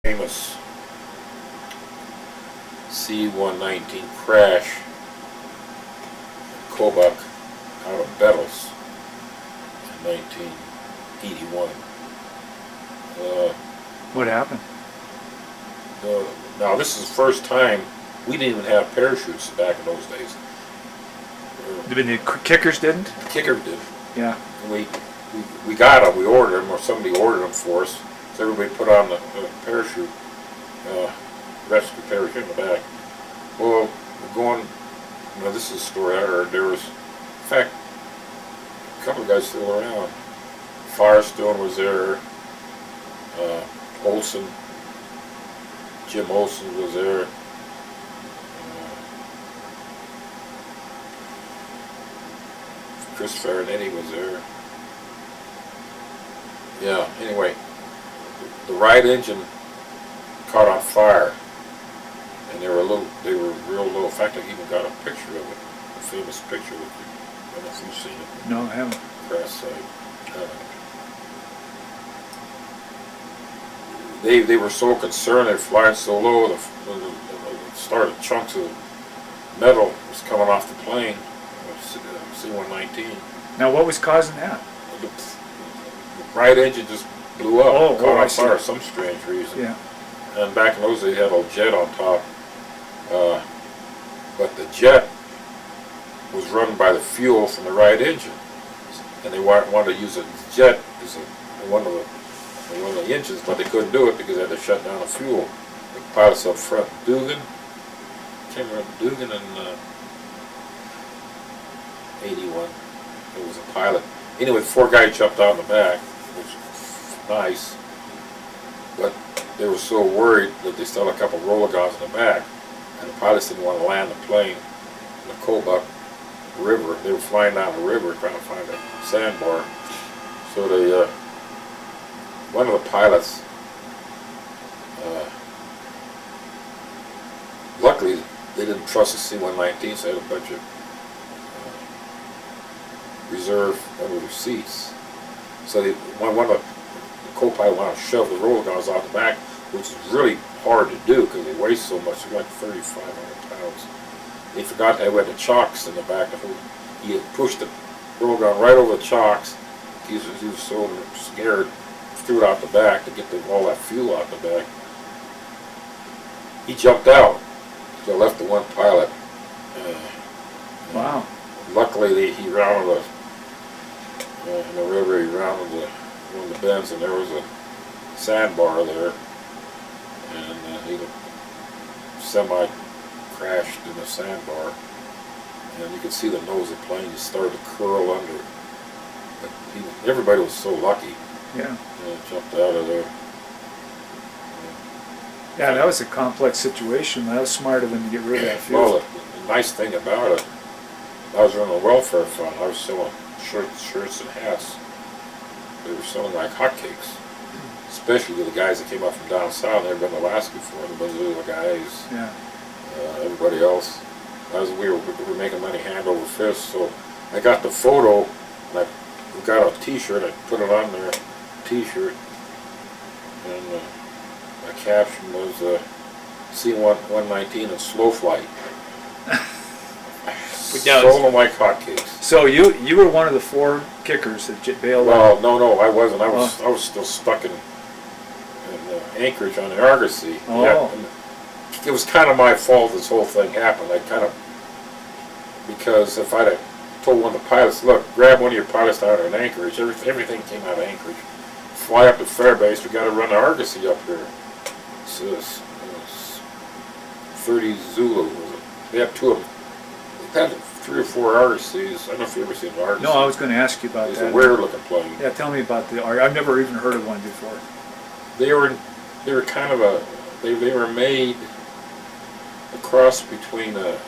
famous C-119 crash in Kobuck out of Bettles in 1981. What happened? Now this is the first time we didn't even have parachutes back in those days. The kickers didn't? The kicker did. Yeah. We got them, we ordered them, or somebody ordered them for us. So everybody put on the parachute, rescue parachute in the back. Well, we're going, this is a story I heard. There was, in fact, a couple of guys still around. Firestone was there, Olson, Jim Olson was there. Chris Faranetti was there. Yeah, anyway, the right engine caught on fire, and they were real low. In fact, I even got a picture of it, a famous picture. I don't know if you've seen it. No, I haven't. Crash site. They were so concerned, they were flying so low, the started chunks of metal was coming off the plane, C-119. Now, what was causing that? The right engine just blew up, caught on fire for some strange reason. Yeah. And back in those days, they had a jet on top, but the jet was run by the fuel from the right engine, and they wanted to use a jet as one of the engines, but they couldn't do it because they had to shut down the fuel. The pilots up front, Dugan, can't remember Dugan and 81. It was a pilot. Anyway, 4 guys jumped out in the back, which was nice, but they were so worried that they still had a couple of roller guns in the back, and the pilots didn't want to land the plane in the Kobuk River. They were flying down the river trying to find a sandbar. So they, one of the pilots, luckily they didn't trust the C-119, so they had a bunch of reserve under their seats. So one of the co-pilot wanted to shove the roller guns out the back, which is really hard to do because they weigh so much. They're like 3,500 pounds. They forgot they had the chocks in the back. He had pushed the roller gun right over the chocks. He was so scared, threw it out the back to get all that fuel out the back. He jumped out, so left the one pilot. Wow. Luckily, he rounded in the river, he rounded one of the bends, and there was a sandbar there, and he semi-crashed in the sandbar, and you could see the nose of the plane just started to curl under it. But everybody was so lucky. Yeah. Jumped out of there. Yeah, that was a complex situation. That was smart of them to get rid of that fuel. Well, the nice thing about it, I was running a welfare fund. I was selling shirts and hats. They were selling like hotcakes, especially to the guys that came up from down south. They'd been to Alaska before. The Missoula guys, yeah. Everybody else. We were making money hand over fist. So I got the photo, and I got a T-shirt. I put it on there, T-shirt, and my caption was C-119 in slow flight. Sold them like hotcakes. So you were one of the 4 kickers that bailed Well, out? no, I wasn't. I was still stuck in Anchorage on the Argosy. Oh. Yeah, it was kind of my fault this whole thing happened. Because if I'd have told one of the pilots, look, grab one of your pilots down in Anchorage, everything came out of Anchorage. Fly up to Fairbase, we got to run the Argosy up here. So it was 30 Zulu. They have 2 of them. They've had 3 or 4 Argosies. I don't know if you've ever seen an Argosy. No, I was going to ask you about that. It's a weird looking plane. Yeah, tell me about the Argosy. I've never even heard of one before. They were kind of they were made a cross between a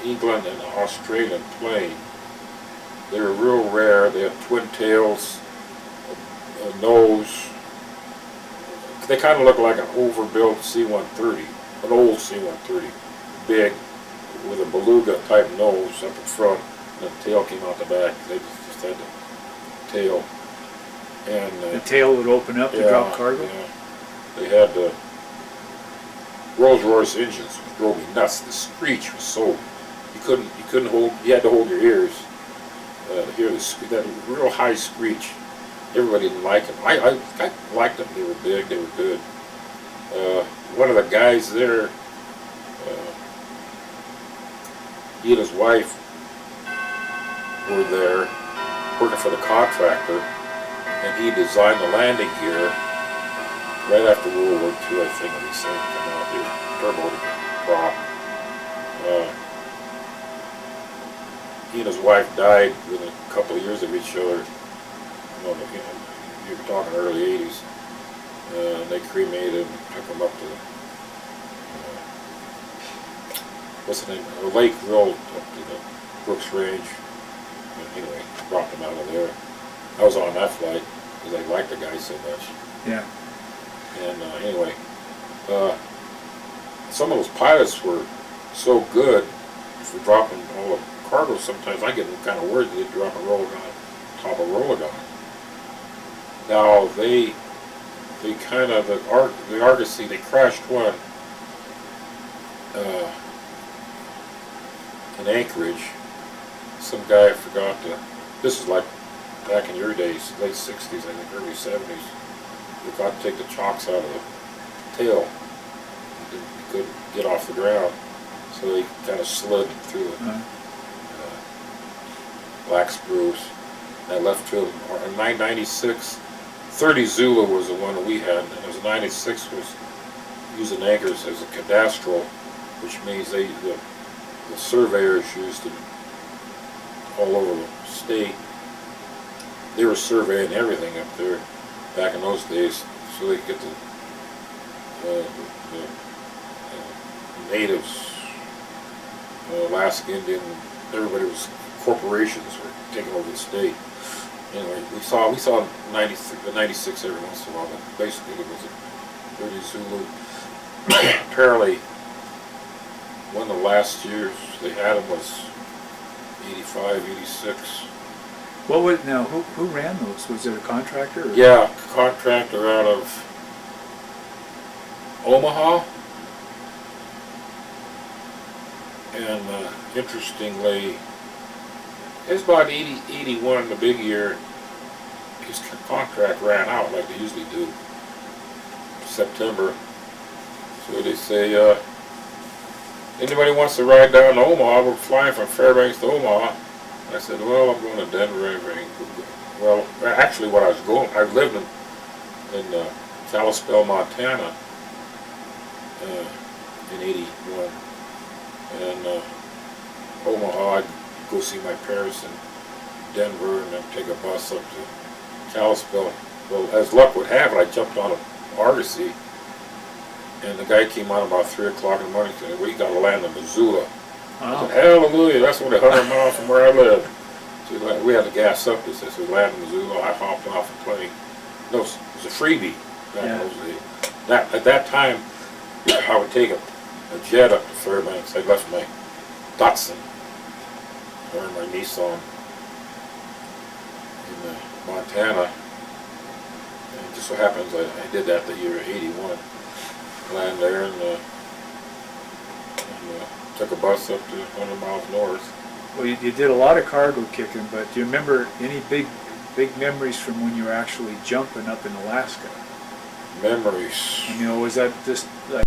England and an Australian plane. They were real rare. They had twin tails, a nose. They kind of look like an overbuilt C-130, an old C-130, big, with a beluga type nose up in front, and the tail came out the back. They just had the tail. And the tail would open up to drop cargo? Yeah. they had Rolls Royce engines, which drove me nuts. The screech was so you couldn't hold. You had to hold your ears to hear that real high screech. Everybody didn't like them. I liked them. They were big. They were good. One of the guys there, he and his wife were there working for the contractor, and he designed the landing gear right after World War II, I think, when these things came out. They were turbo prop. He and his wife died within a couple of years of each other. You were talking early 80s. They cremated and took him up to what's the name? A lake road up to the Brooks Range. And anyway, dropped him out of there. I was on that flight because I liked the guy so much. Yeah. And anyway, some of those pilots were so good for dropping all the cargo. Sometimes I get kind of worried that they drop a Rollagon on top of Rollagon. Now they kind of the Argosy, they crashed one in Anchorage. Some guy forgot to. This is like back in your days, late '60s, I think, early '70s. Forgot to take the chocks out of the tail. He couldn't get off the ground, so he kind of slid through the black spruce. That left to him. A 996, 30 Zulu was the one that we had, and it was a 96 was using anchors as a cadastral, which means the surveyors used them all over the state. They were surveying everything up there back in those days, so they could get the natives, Alaska Indian, everybody was, corporations were taking over the state. Anyway, we saw the 96 every once in a while, but basically it was a 30 Zulu. Apparently, one of the last years they had them was 85, 86. What was now? Who ran those? Was it a contractor? Or? Yeah, contractor out of Omaha. And interestingly, it was about 80, 81, the big year. His contract ran out like they usually do, September. So they say, anybody wants to ride down to Omaha? We're flying from Fairbanks to Omaha. I said, well, I'm going to Denver. Well, actually, what I was going, I lived in Kalispell, Montana, in '81, and Omaha. I'd go see my parents in Denver, and then take a bus up to Kalispell. Well, as luck would have it, I jumped on an Argosy, and the guy came on about 3 o'clock in the morning and said, well, you got to land in Missoula. Wow. I said, hallelujah, that's only 100 miles from where I live. So we had to gas up this. So we landed in Missoula. I hopped off the plane. No, it was a freebie back in those days. At that time, I would take a jet up to Fairbanks. I left my Datsun or my Nissan in Montana. And it just so happens I did that the year '81. Land there and took a bus up to 100 miles north. Well, you did a lot of cargo kicking, but do you remember any big memories from when you were actually jumping up in Alaska? Memories. And, was that just like